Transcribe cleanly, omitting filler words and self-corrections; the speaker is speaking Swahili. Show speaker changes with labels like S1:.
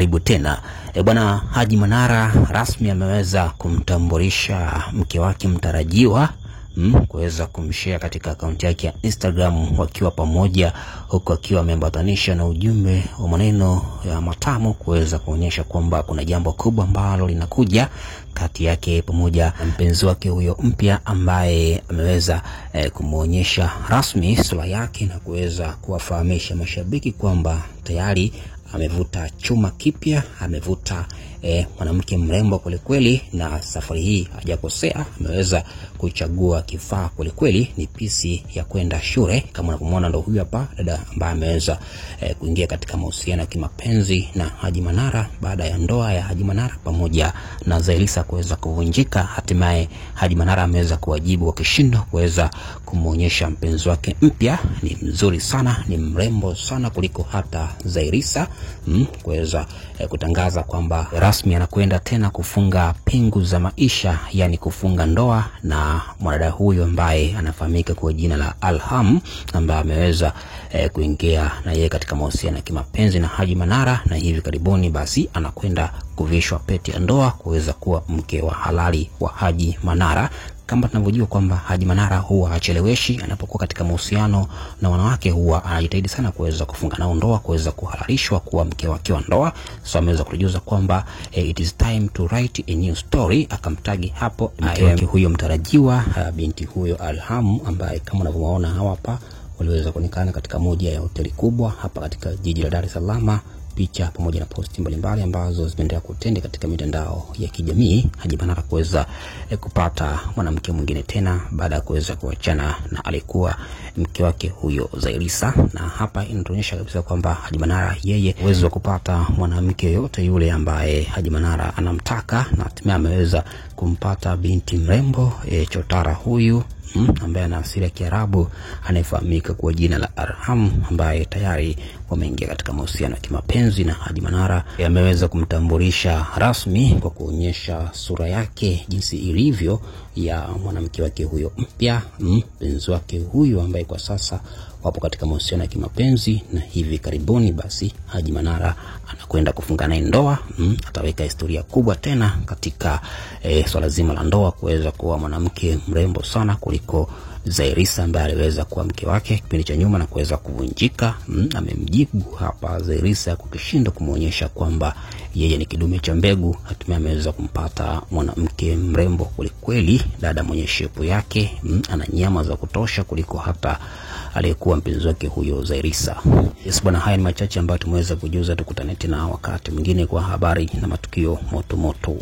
S1: karibu tena. Bwana Haji Manara rasmi ameweza kumtambulisha mke wake mtarajiwa kuweza kumshare katika akaunti yake ya Instagram wakiwa pamoja, huko akiwa ameambatanisha na ujumbe wa maneno ya matamu kuweza kuonyesha kwamba kuna jambo kubwa ambalo linakuja kati yake pamoja na mpenzi wake huyo mpya, ambaye ameweza kumuonyesha rasmi sura yake na kuweza kuwafahamisha mashabiki kwamba tayari amevuta chuma kipya, amevuta mwanamke mrembo kweli, na safari hii hajakosea. Ameweza kuchagua kifaa kweli, ni pisi ya kwenda shule. Kama unavyomuona ndo huyu hapa dada ambaye ameweza kuingia katika mahusiano ya kimapenzi na Haji Manara baada ya ndoa ya Haji Manara pamoja na Zailisa kuweza kuvunjika. Hatimaye Haji Manara ameweza kuwajibu kwa kishindo, kuweza kumuonyesha mpenzi wake mpya ni mzuri sana, ni mrembo sana kuliko hata Zailisa, kuweza kutangaza kwamba rasmi anakwenda tena kufunga pingu za maisha, yani kufunga ndoa na mwanadada huyo ambaye anafahamika kwa jina la Alham, ambaye ameweza kuingia na yeye katika mahusiano ya kimapenzi na Haji Manara, na hivi karibuni basi anakwenda kuvishwa pete ya ndoa kuweza kuwa mke wa halali wa Haji Manara. Kama tunavyojua kwamba Haji Manara huwa hacheleweshi anapokuwa katika mahusiano na wanawake, huwa anajitahidi sana kuweza kufunga nao ndoa, kuweza kuhalalishwa kuwa mke wake wa ndoa. So ameweza kujuza kwamba it is time to write a new story, akamtagi hapo mke huyo mtarajiwa, binti huyo Alham, ambaye kama unavyoona hapa waliweza kuonekana katika moja ya hoteli kubwa hapa katika jiji la Dar es Salaam. Picha pamoja na posti mbalimbali ambazo zimeendelea kutende katika mitandao ya kijamii. Haji Manara kuweza kupata mwanamke mwingine tena baada ya kuweza kuachana na alikuwa mke wake huyo Zailisa, na hapa inatuonyesha kabisa kwamba Haji Manara yeye uwezo kupata mwanamke yote yule ambaye Haji Manara anamtaka, na hatimaye ameweza kumpata binti mrembo chotara huyu ambaye ana asili ya Kiarabu anayefahamika kwa jina la Alham, ambaye tayari wameingia katika mahusiano ya kimapenzi na Haji Manara. Ameweza kumtambulisha rasmi kwa kuonyesha sura yake jinsi ilivyo ya mwanamke wake huyo mpya, mpenzi wake huyo ambaye kwa sasa wapo katika mahusiano ya kimapenzi, na hivi karibuni basi Haji Manara anakwenda kufunga naye ndoa. Ataweka historia kubwa tena katika swala zima la ndoa, kuweza kuwa mwanamke mrembo sana kuliko Zailisa ambaye aliweza kuwa mke wake kipindi cha nyuma na kuweza kuvunjika. Amemjibu hapa Zailisa kwa kishindo kumuonyesha kwamba yeye ni kidume cha mbegu. Hatimaye ameweza kumpata mwanamke mrembo kweli, dada mwenye shepu yake, ana nyama za kutosha kuliko hata aliyekuwa mpenzi wake huyo Zailisa. Yes bwana, haya ni machache ambayo tumeweza kujuza. Tukutane tena wakati mwingine kwa habari na matukio moto.